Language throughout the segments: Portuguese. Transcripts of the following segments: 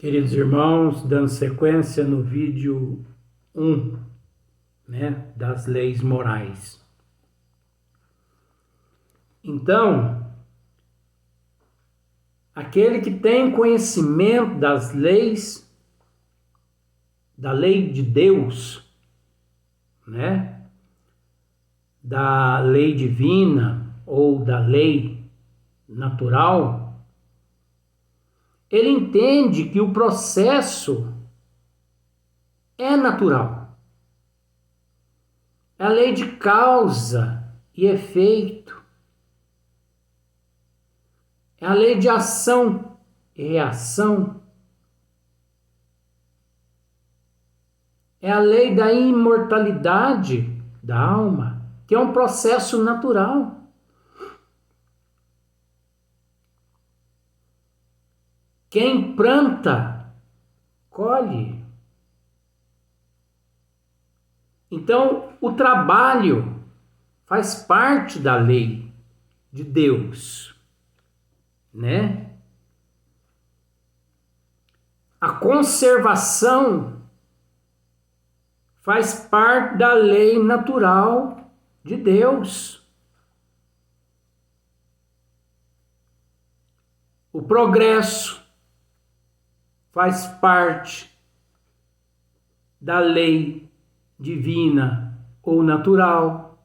Queridos irmãos, dando sequência no vídeo 1, das leis morais. Então, aquele que tem conhecimento das leis, da lei de Deus, da lei divina ou da lei natural, ele entende que o processo é natural. É a lei de causa e efeito. É a lei de ação e reação. É a lei da imortalidade da alma, que é um processo natural. Quem planta, colhe. Então, o trabalho faz parte da lei de Deus, A conservação faz parte da lei natural de Deus. O progresso faz parte da lei divina ou natural.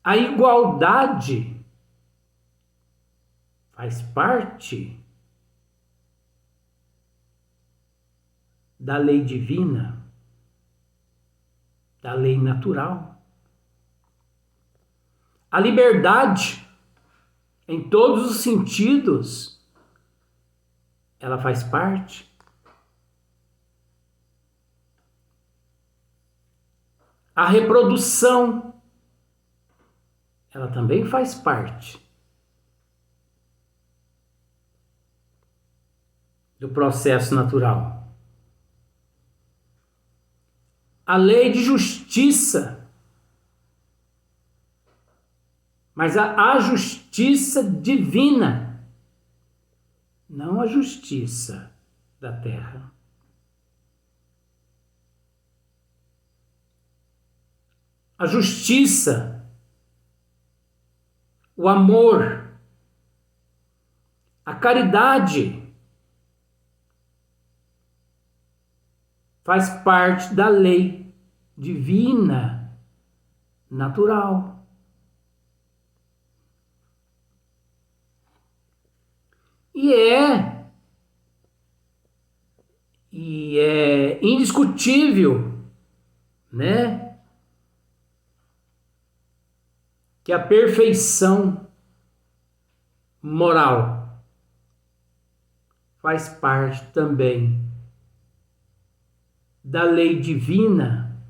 A igualdade faz parte da lei divina, da lei natural. A liberdade, em todos os sentidos, ela faz parte. A reprodução, ela também faz parte do processo natural. A lei de justiça, mas a justiça divina, não a justiça da terra. A justiça, o amor, a caridade faz parte da lei divina, natural. E é indiscutível, que a perfeição moral faz parte também da lei divina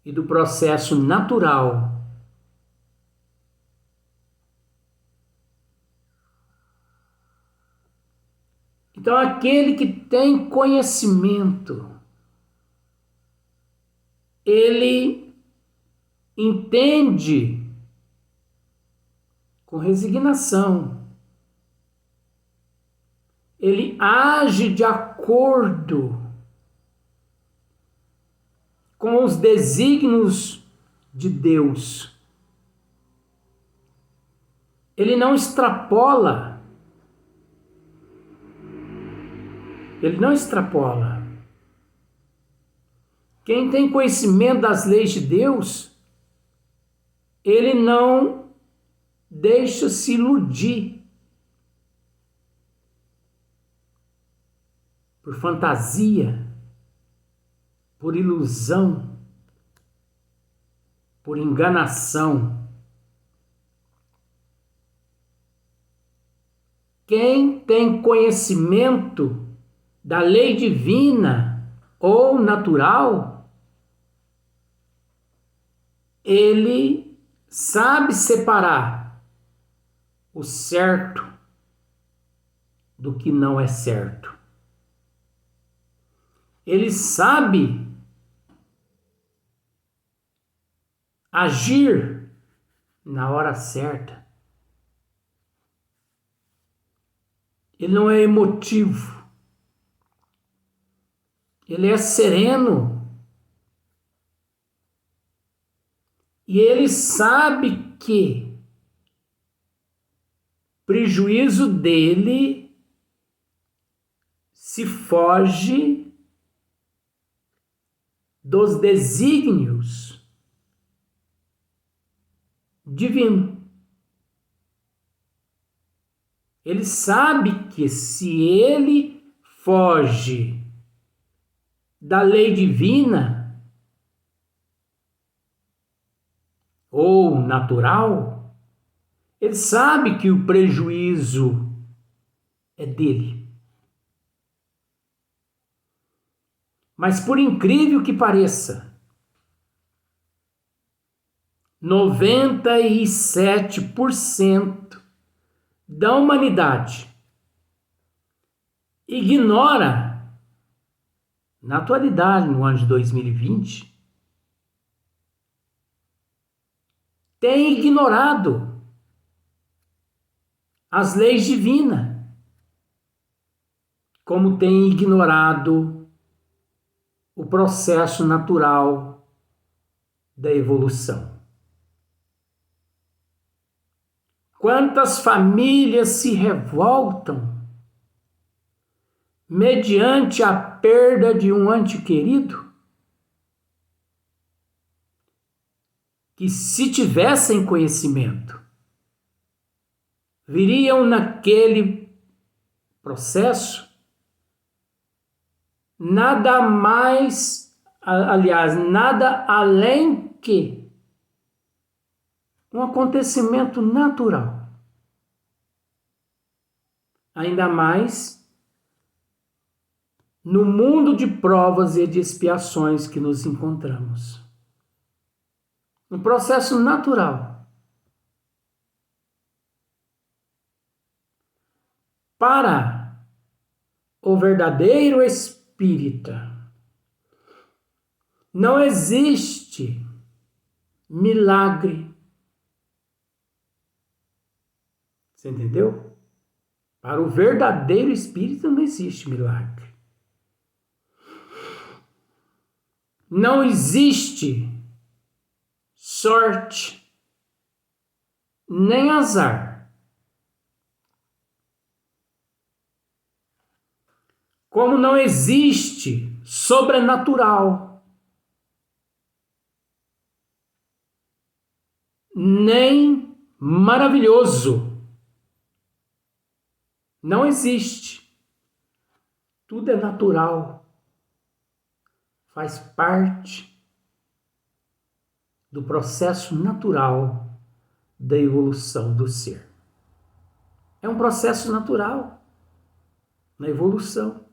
e do processo natural Então, aquele que tem conhecimento, ele entende com resignação, ele age de acordo com os desígnios de Deus. Ele não extrapola. Ele não extrapola. Quem tem conhecimento das leis de Deus, ele não deixa se iludir por fantasia, por ilusão, por enganação. Quem tem conhecimento da lei divina ou natural, ele sabe separar o certo do que não é certo. Ele sabe agir na hora certa. ele não é emotivo, ele é sereno. E ele sabe que prejuízo dele se foge dos desígnios divinos. Ele sabe que se ele foge da lei divina ou natural, ele sabe que o prejuízo é dele. Mas por incrível que pareça, 97% da humanidade ignora, na atualidade, no ano de 2020, tem ignorado as leis divinas, como tem ignorado o processo natural da evolução. Quantas famílias se revoltam mediante a perda de um ente querido, que se tivessem conhecimento, viriam naquele processo nada mais, aliás, nada além que um acontecimento natural. Ainda mais no mundo de provas e de expiações que nos encontramos. Um processo natural. Para o verdadeiro espírita, não existe milagre. Você entendeu? Para o verdadeiro espírita não existe milagre. Não existe sorte, nem azar. Como não existe sobrenatural, nem maravilhoso. Não existe. Tudo é natural. Faz parte do processo natural da evolução do ser. É um processo natural na evolução.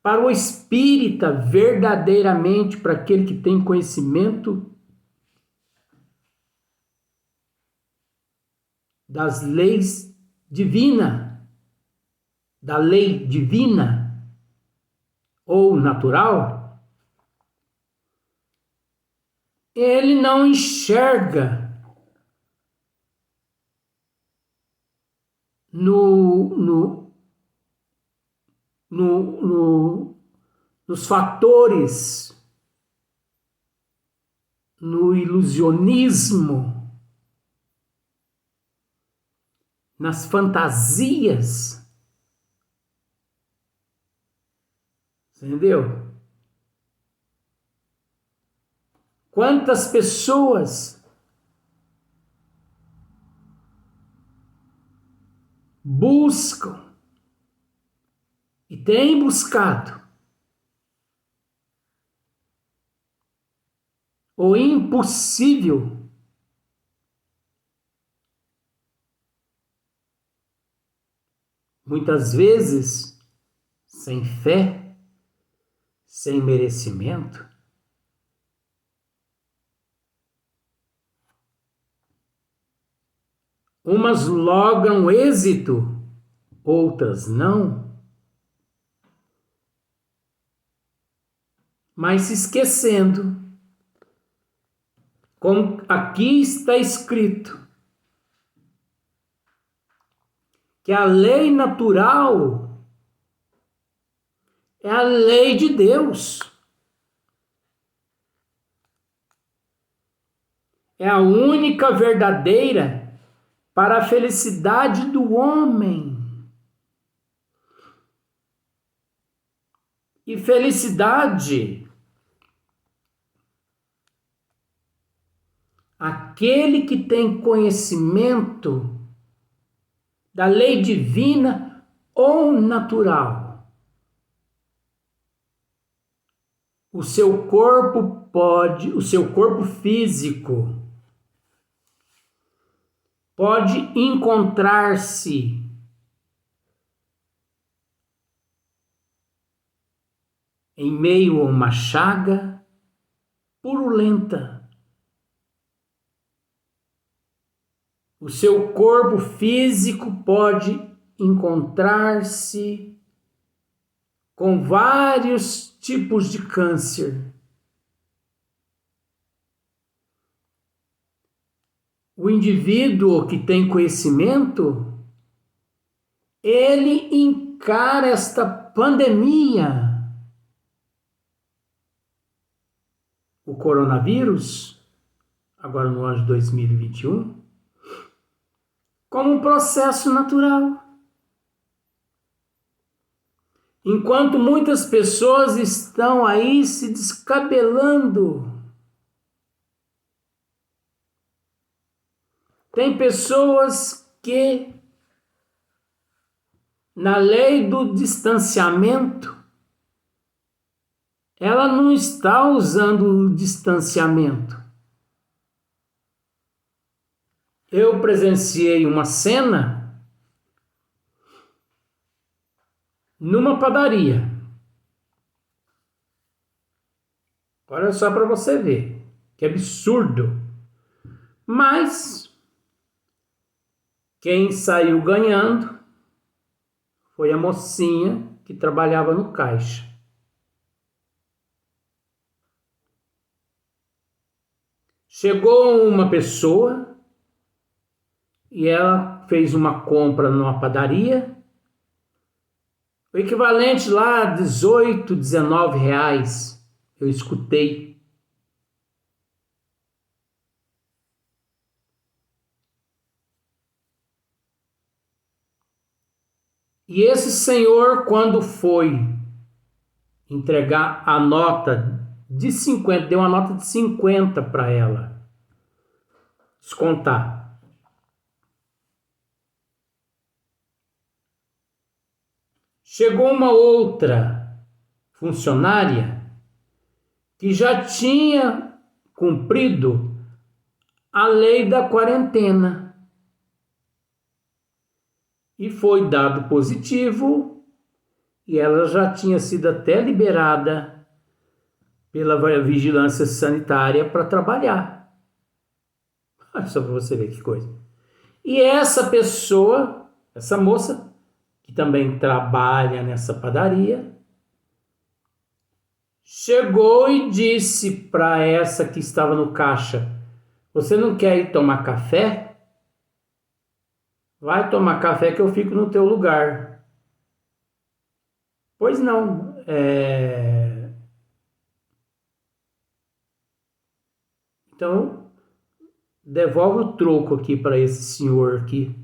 Para o espírita, verdadeiramente, para aquele que tem conhecimento das leis divinas, da lei divina ou natural, ele não enxerga nos fatores, no ilusionismo, nas fantasias. Entendeu? Quantas pessoas buscam e têm buscado o impossível muitas vezes sem fé, sem merecimento. Umas logam êxito, outras não. Mas se esquecendo, como aqui está escrito, que a lei natural é a lei de Deus. É a única verdadeira para a felicidade do homem. E felicidade, aquele que tem conhecimento da lei divina ou natural. O seu corpo físico pode encontrar-se em meio a uma chaga purulenta. O seu corpo físico pode encontrar-se com vários tipos de câncer. O indivíduo que tem conhecimento, ele encara esta pandemia, o coronavírus, agora no ano de 2021, como um processo natural. Enquanto muitas pessoas estão aí se descabelando, tem pessoas que, na lei do distanciamento, ela não está usando o distanciamento. Eu presenciei uma cena numa padaria. Olha só para você ver, que absurdo. Mas quem saiu ganhando foi a mocinha que trabalhava no caixa. Chegou uma pessoa e ela fez uma compra numa padaria, o equivalente lá a 18, 19 reais. Eu escutei. E esse senhor, quando foi entregar a nota de 50, deu uma nota de 50 para ela descontar. Chegou uma outra funcionária que já tinha cumprido a lei da quarentena e foi dado positivo e ela já tinha sido até liberada pela vigilância sanitária para trabalhar. Olha só para você ver que coisa. E essa pessoa, essa moça, que também trabalha nessa padaria, chegou e disse para essa que estava no caixa: você não quer ir tomar café? Vai tomar café que eu fico no teu lugar. Pois não. Então, devolve o troco aqui para esse senhor aqui.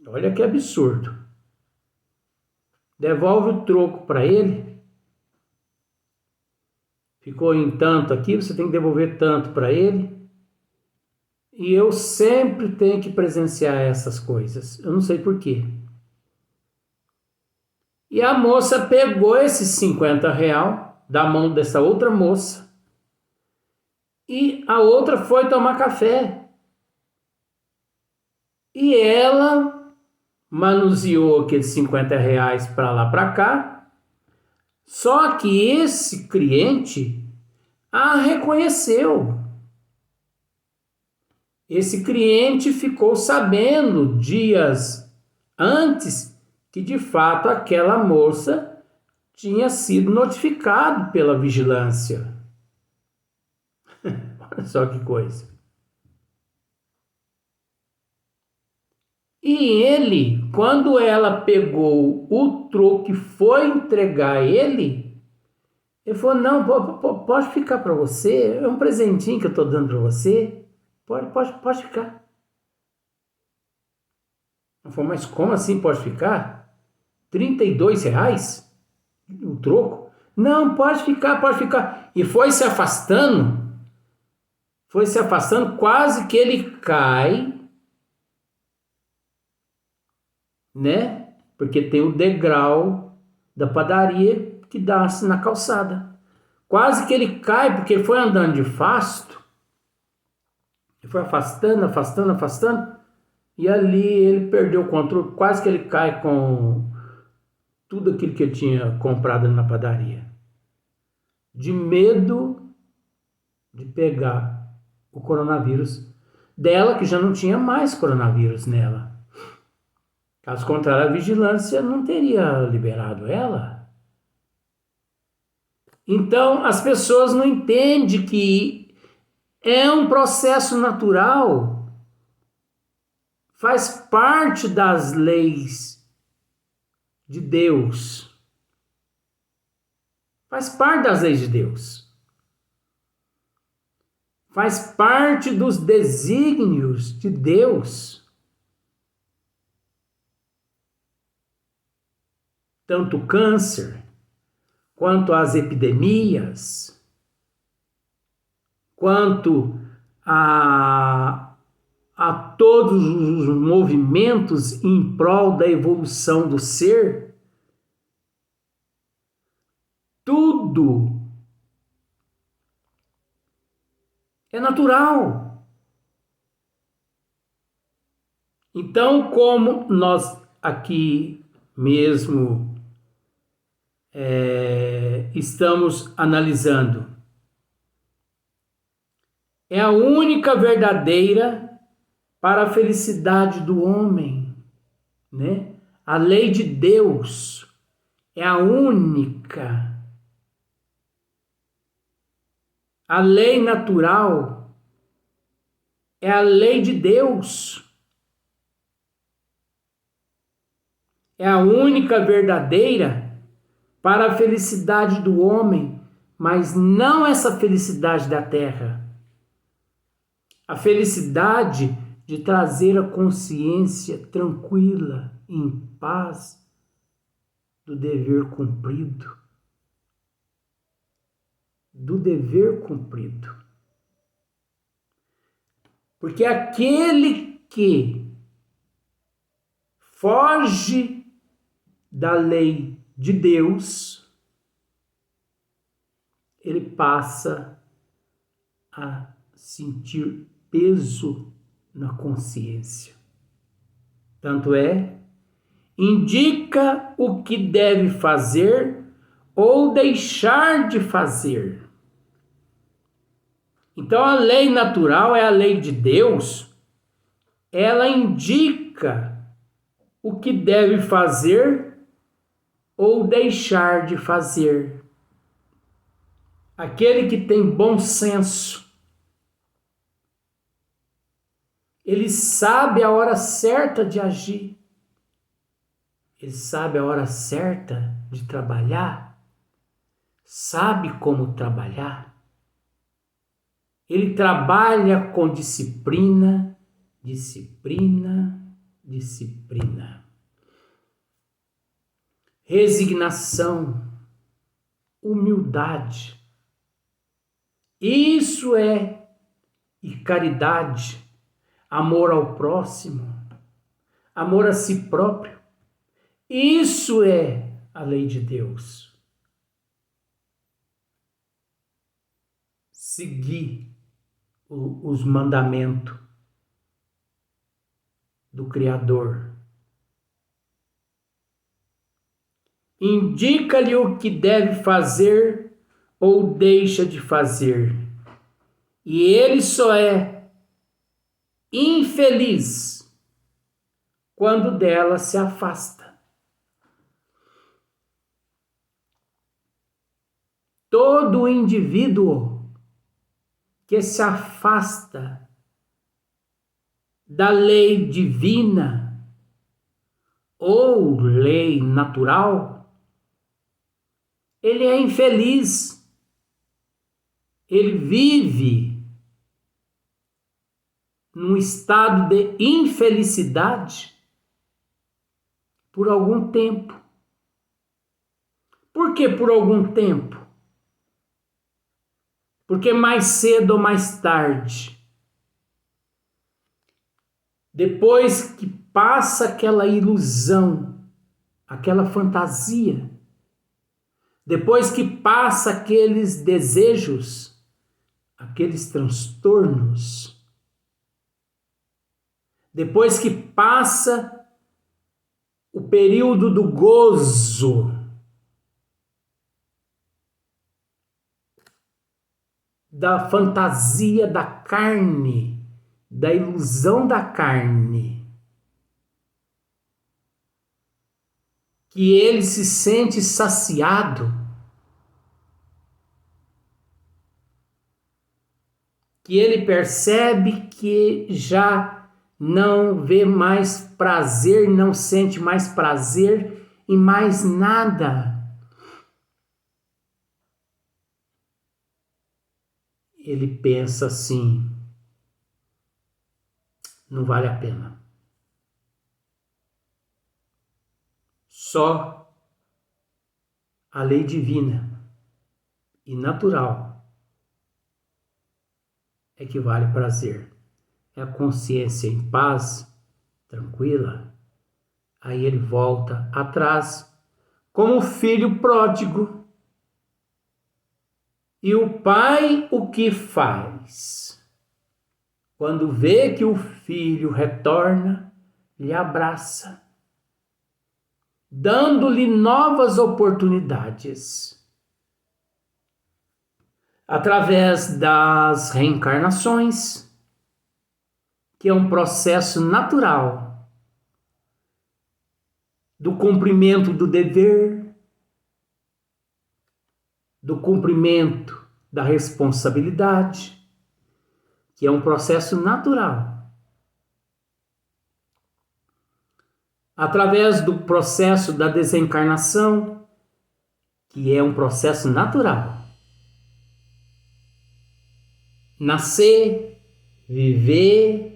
Olha que absurdo. Devolve o troco para ele. Ficou em tanto aqui, você tem que devolver tanto para ele. E eu sempre tenho que presenciar essas coisas. Eu não sei por quê. E a moça pegou esses 50 real da mão dessa outra moça. E a outra foi tomar café. E ela manuseou aqueles 50 reais para lá para cá. Só que esse cliente a reconheceu. Esse cliente ficou sabendo dias antes que de fato aquela moça tinha sido notificado pela vigilância. Olha só que coisa. E ele, quando ela pegou o troco e foi entregar ele falou, não, pode ficar para você, é um presentinho que eu estou dando para você, pode ficar. Ela falou, mas como assim pode ficar? R$ 32 o troco? Não, pode ficar. E foi se afastando, quase que ele cai, né? Porque tem o degrau da padaria que dá na calçada. Quase que ele cai, porque ele foi andando de fasto, ele foi afastando, e ali ele perdeu o controle, quase que ele cai com tudo aquilo que ele tinha comprado na padaria. De medo de pegar o coronavírus dela, que já não tinha mais coronavírus nela. Caso contrário, a vigilância não teria liberado ela. Então, as pessoas não entendem que é um processo natural, faz parte das leis de Deus. Faz parte das leis de Deus. Faz parte dos desígnios de Deus. Tanto o câncer, quanto as epidemias, quanto a todos os movimentos em prol da evolução do ser, tudo é natural. Então, como nós aqui mesmo estamos analisando, é a única verdadeira para a felicidade do homem, né? A lei de Deus é a única. A lei natural é a lei de Deus. É a única verdadeira para a felicidade do homem, mas não essa felicidade da terra. A felicidade de trazer a consciência tranquila, em paz, do dever cumprido. Do dever cumprido. Porque aquele que foge da lei de Deus, ele passa a sentir peso na consciência. Tanto é, indica o que deve fazer ou deixar de fazer. Então a lei natural é a lei de Deus, ela indica o que deve fazer ou deixar de fazer. Aquele que tem bom senso, ele sabe a hora certa de agir, ele sabe a hora certa de trabalhar, sabe como trabalhar. Ele trabalha com disciplina. Resignação, humildade. Isso é e caridade, amor ao próximo, amor a si próprio. Isso é a lei de Deus. Seguir os mandamentos do Criador. Indica-lhe o que deve fazer ou deixa de fazer. E ele só é infeliz quando dela se afasta. Todo indivíduo que se afasta da lei divina ou lei natural, ele é infeliz. Ele vive num estado de infelicidade por algum tempo. Por que por algum tempo? Porque mais cedo ou mais tarde, depois que passa aquela ilusão, aquela fantasia, depois que passa aqueles desejos, aqueles transtornos, depois que passa o período do gozo, da fantasia da carne, da ilusão da carne, que ele se sente saciado, que ele percebe que já não vê mais prazer, não sente mais prazer em mais nada. Ele pensa assim: não vale a pena. Só a lei divina e natural é que vale prazer. É a consciência em paz, tranquila. Aí ele volta atrás, como o filho pródigo. E o pai o que faz? Quando vê que o filho retorna, lhe abraça, dando-lhe novas oportunidades. Através das reencarnações, que é um processo natural do cumprimento do dever, do cumprimento da responsabilidade, que é um processo natural. Através do processo da desencarnação, que é um processo natural. Nascer, viver,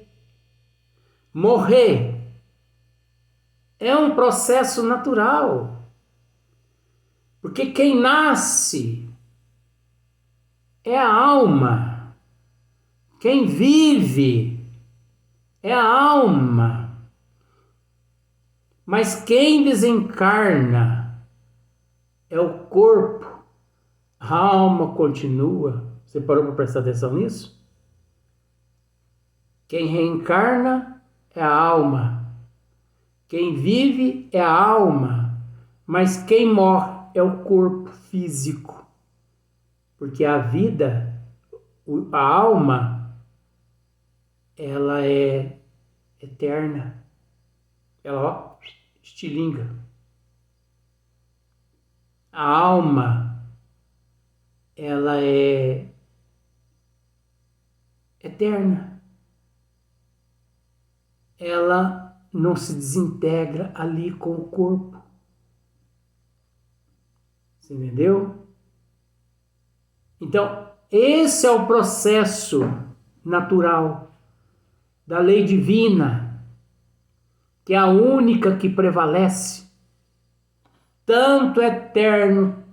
morrer é um processo natural. Porque quem nasce é a alma. Quem vive é a alma. Mas quem desencarna é o corpo. A alma continua. Você parou para prestar atenção nisso? Quem reencarna é a alma. Quem vive é a alma. Mas quem morre é o corpo físico. Porque a vida, a alma, ela é eterna. Ela, estilinga. A alma, ela é eterna. Ela não se desintegra ali com o corpo. Você entendeu? Então, esse é o processo natural da lei divina, que é a única que prevalece, tanto eterno,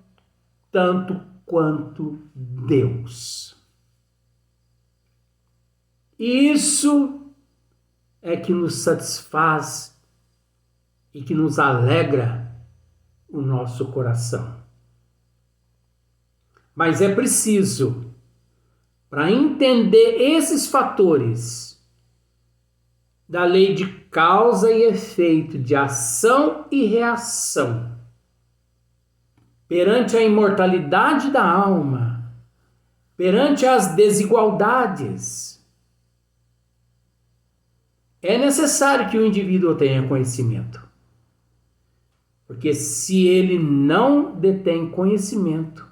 tanto quanto Deus. Isso é que nos satisfaz e que nos alegra o nosso coração. Mas é preciso, para entender esses fatores da lei de causa e efeito, de ação e reação, perante a imortalidade da alma, perante as desigualdades, é necessário que o indivíduo tenha conhecimento. Porque se ele não detém conhecimento,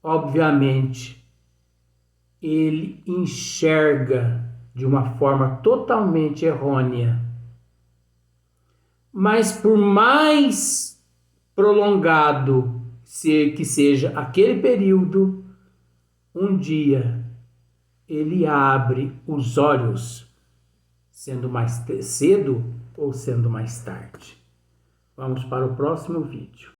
obviamente, ele enxerga de uma forma totalmente errônea Mas por mais prolongado que seja aquele período, um dia ele abre os olhos, sendo mais cedo ou sendo mais tarde. Vamos para o próximo vídeo.